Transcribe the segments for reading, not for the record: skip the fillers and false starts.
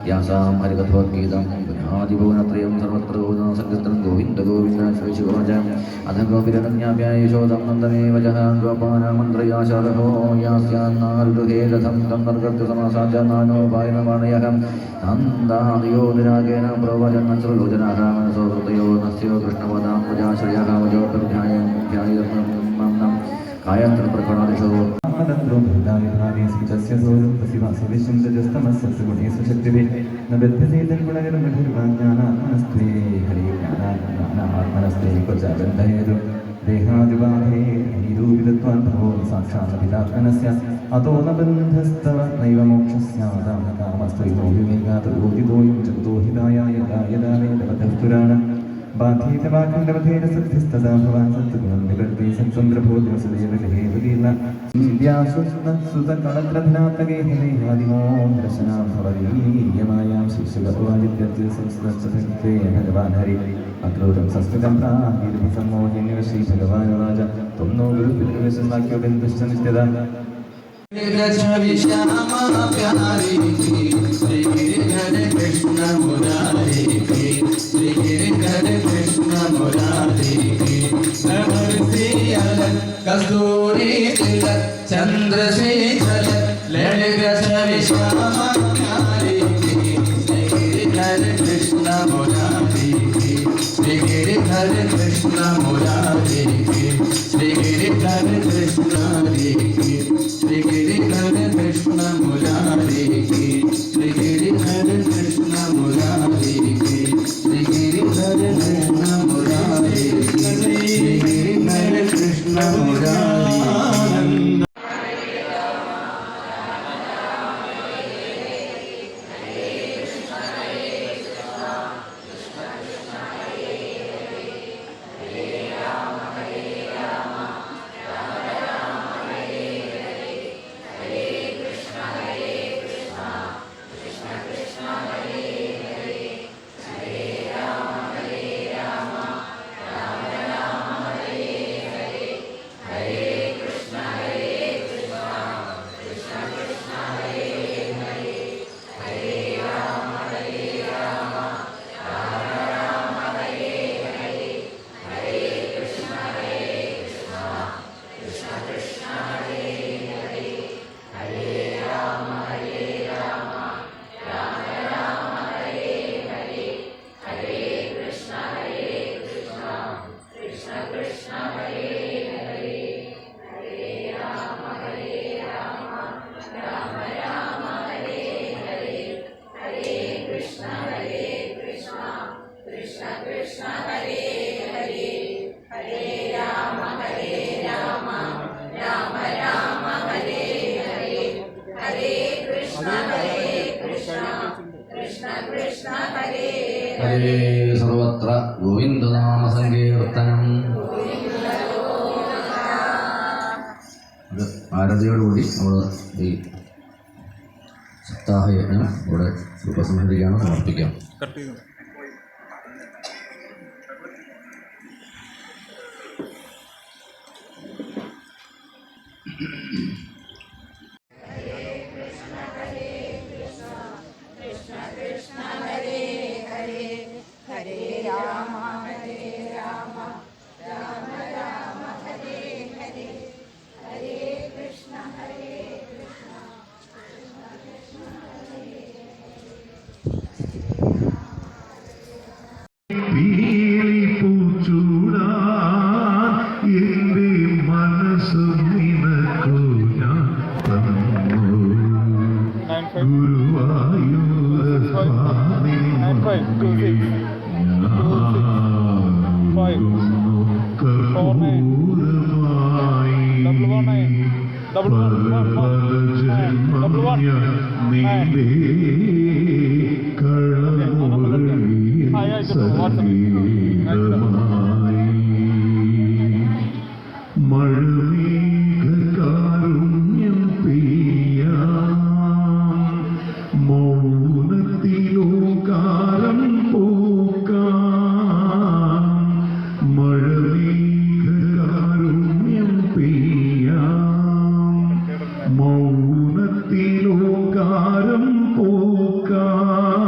യാസാം ഹരികഥോദ്ഗീതം പുനാദിഭുവനത്രയം സർവത്ര സങ്കീർത്തനം ഗോവിന്ദ ഗോവിന്ദ ശ്രീ ശിവജം അധ ഗോപിരനന്യാഭ്യായശോദം നന്ദമേവ ജഹാം ഗോപാനമന്ത്രയാശാലഹോ യാസ്യാന്നാരുഹേ രഥം തം നർഗത്തു സമാസാജനാനോപായനമാണയഹം നന്ദാദിയോ നിരാഗേന പ്രവചന്നശ്രുലോചനാഹ മനസോ ഹൃദയോ നസ്യോ കൃഷ്ണവദാം പുജാശ്രയഃ വജോപധ്യായം ധ്യായിതം കായത്ര പ്രകടനദിശോ ദേഹാദിവാഹേ നിരൂപിതത്വാനുഭവോ സാക്ഷാത്പിതാത്മനസ്യ അതോ ന ബന്ധസ്തവ നൈവ മോക്ഷസ്യാദാമകാമസ്ത്വയോ വിവേകാതോദിതോയം ജഗതോഹിതായ യദാ യദാ വേദവതഃപുരാണം ബാധീതവാഖണ്ഡവധേന സദ്ധിസ്തദാ ഭവാൻ സത്ഗുണം നികർത്തി സത്സന്ദ്രഭൂതിമസുദേവഗേവകീർണ വിദ്യാസുതകളത്രധനാത്തകേഹലേഹാദിമോ ദർശനാം ഭവദീയമായാം ശിശുഗവാദിത്യത്തിൽ സംസ്കൃതേ ഭഗവാൻ ഹരി അക്രൂരം സംസ്കൃതം പ്രാഹീർഭിസമ്മോഹിന്യവ ശ്രീ ഭഗവാനുവാച ത്വം നോ ഗുരുപിതൃവിശസ്വാക്യോ ബന്ധുശ്ച നിത്യത कस्तूरी तिलक चंद्रशेखर ललित श्याम प्यारी गिरिधर कृष्ण मुरारी श्री गिरिधर कृष्ण मुरारी श्री गिरिधर कृष्ण श्री गिरिधर कृष्ण मुरारी श्री गिरिधर कृष्ण मुरारी श्री गिरिधर कृष्ण मुरारी श्री गिरिधर कृष्ण मुरारी ഹരേ സർവത്ര ഗോവിന്ദനാമ സങ്കീർത്തനം. ആരതിയോടുകൂടി നമ്മൾ ഈ സപ്താഹയജ്ഞം ഇവിടെ ഉപസംഹരിക്കുകയാണ്, സമർപ്പിക്കാം. മൗനത്തിലോകാരം പോക്കാം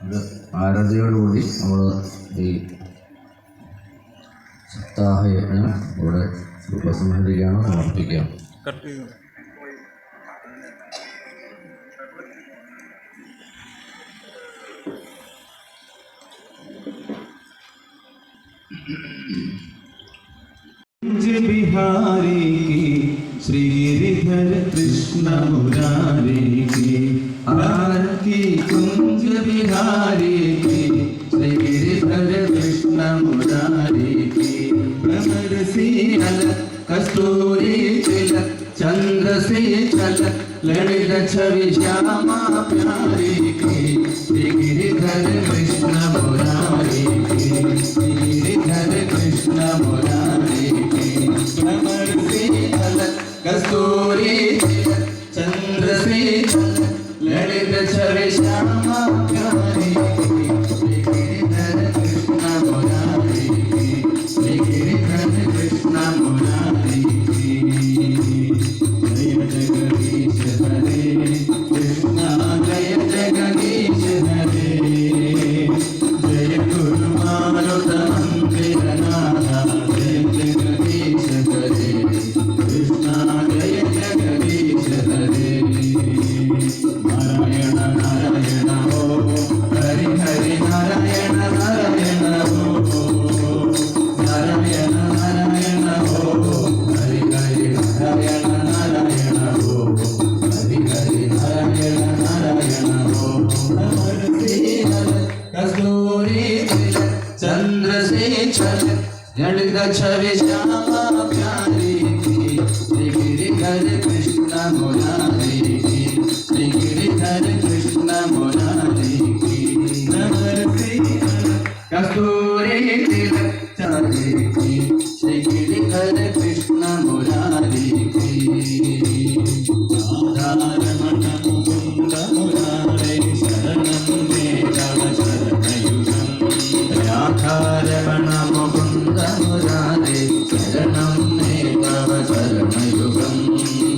ഇത് ആരാധനയോടുകൂടി നമ്മൾ ഈ സപ്താഹയജ്ഞം ഇവിടെ ഉപസംഹരിക്കുകയാണ്, സമർപ്പിക്കാം. बिहारी की श्री गिरिधर कृष्ण मुरारी की आरती कुंज बिहारी की श्री गिरिधर कृष्ण मुरारी की भ्रमर शील कस्तूरी तिलक चंद्र से चलक ललित छवि श्यामा प्यारी की श्री गिरिधर कृष्ण मुरारी की श्री गिरिधर कृष्ण मुरारी भ्रमर से अलग कस्तूरी तिलक चंद्र से झलक ललित छवि श्यामा प्यारी श्री गिरिधर कृष्ण मुरारी श्री गिरिधर कृष्ण मुरारी जय जगदीश हरे कृष्ण जय जगदीश हरे जय गुरु मारुत मंदिरनाथ जय जगदीश हरे कृष्ण जय जगदीश हरे नारायण नारायण हो हरि हरि नारायण नारायण हो नारायण नारायण हो हरि हरि नारायण नारायण हो हरि हरि नारायण नारायण हो भ्रमर से अलग कस्तूरी तिलक चंद्र से छलक ललित छवि श्यामा प्यारी की श्री गिरिधर कृष्ण मुरारी की श्री गिरिधर कृष्ण मुरारी की भ्रमर से अलग कस्तूरी तिलक चंद्र की श्री गिरिधर कृष्ण मुरारी की राधारमण मुकुंद मुरारे शरणं मे तव शरणयुगं राधारमण मुकुंद मुरारे शरणं मे तव शरणयुगं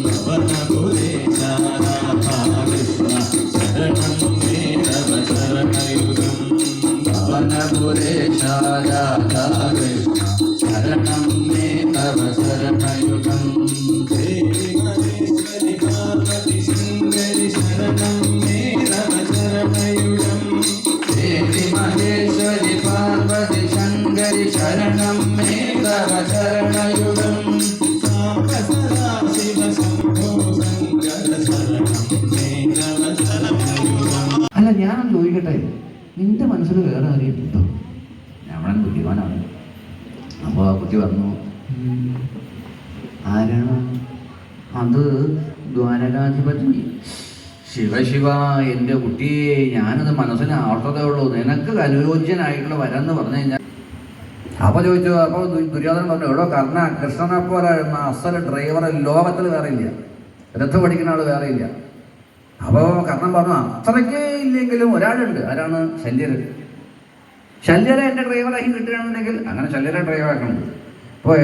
भवनपुरेश राधा कृष्ण शरणं मे तव शरणयुगं भवनपुरेश राधा कृष्ण शरणं मे तव शरणयुगं देवेश्वरि पार्वती सुन्दरि शरणं मे तव शरणयुगं देवी महेश्वरि पार्वती शङ्करि शरणं मे तव शरणयुगं साम्ब सदा शिव शम्भो शङ्कर शरणं मे तव शरणयुगं. അല്ല, ഞാൻ ചോദിക്കട്ടെ, നിന്റെ മനസ്സിൽ വേറെ ആരെയും കിട്ടും? ഞാൻ ബുദ്ധിമാനാണ്. അപ്പോൾ ആ കുട്ടി പറഞ്ഞു, ആരാണ് അത്? ദ്വാരകാധിപതി ശിവശിവ, എൻ്റെ കുട്ടിയെ ഞാനത് മനസ്സിന് ആട്ടതേ ഉള്ളൂ, നിനക്ക് അനുയോജ്യനായിട്ടുള്ള വരെന്ന് പറഞ്ഞു കഴിഞ്ഞാൽ. അപ്പോൾ ചോദിച്ചു, അപ്പോൾ ദുര്യോധനൻ പറഞ്ഞു, എവിടെ കർണ കൃഷ്ണനെ പോലെ അസൽ ഡ്രൈവർ ലോകത്തിൽ വേറെ ഇല്ല, രഥം പഠിക്കുന്ന ആൾ വേറെ ഇല്ല. അപ്പോൾ കർണൻ പറഞ്ഞു, അത്രയ്ക്ക് ഇല്ലെങ്കിലും ഒരാളുണ്ട്. ആരാണ്? ശല്യര്. ശല്യരെ എൻ്റെ ഡ്രൈവറായി കിട്ടുകയാണെന്നുണ്ടെങ്കിൽ അങ്ങനെ ശല്യരെ ഡ്രൈവറാക്കുന്നുണ്ട്. അപ്പോൾ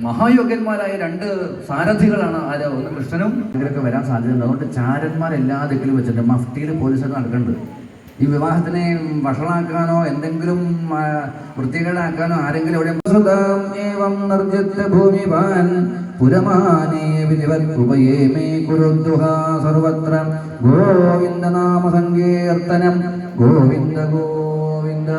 മഹായോഗ്യന്മാരായ രണ്ട് സാരഥികളാണ് ആരോ, ഒന്ന് കൃഷ്ണനും ഇവരൊക്കെ വരാൻ സാധ്യതയുണ്ട്. അതുകൊണ്ട് ചാരന്മാരെല്ലാ ദിക്കിലും വെച്ചിട്ടുണ്ട്. മഫ്തിയിൽ പോലീസൊക്കെ നടക്കുന്നുണ്ട്. ഈ വിവാഹത്തിനെ വഷളാക്കാനോ എന്തെങ്കിലും വൃത്തികേടാക്കാനോ ആരെങ്കിലും ഇവിടെ ഭൂമിപാൻ പുരമാനേ വിധിവത്പുപയേ മേ കുരുദ്ദുഹ സർവത്ര ഗോവിന്ദനാമ സങ്കീർത്തനം ഗോവിന്ദ ഗോവിന്ദ.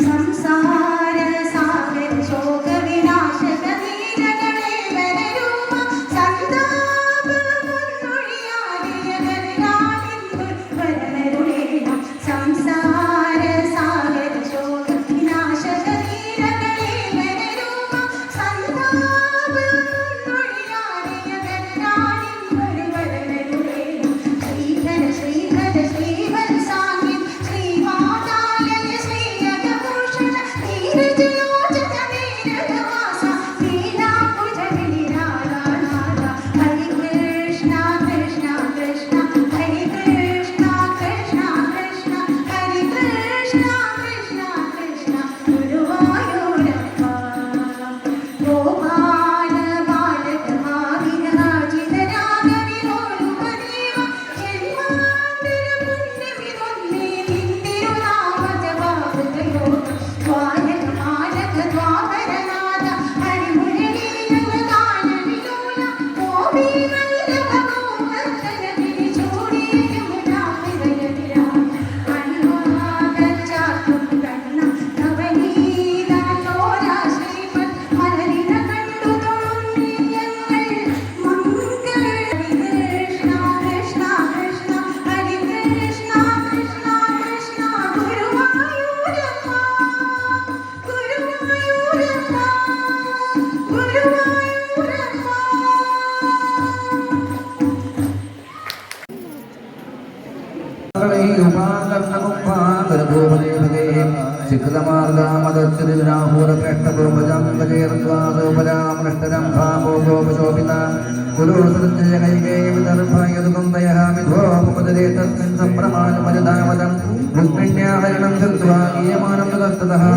സംസാര സാഗര ശോക വിനാശക നീ ജഗണേ വരരൂപ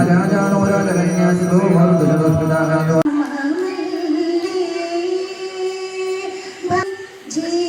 രാജാനോ രാജകന്യാസിതോ ജയ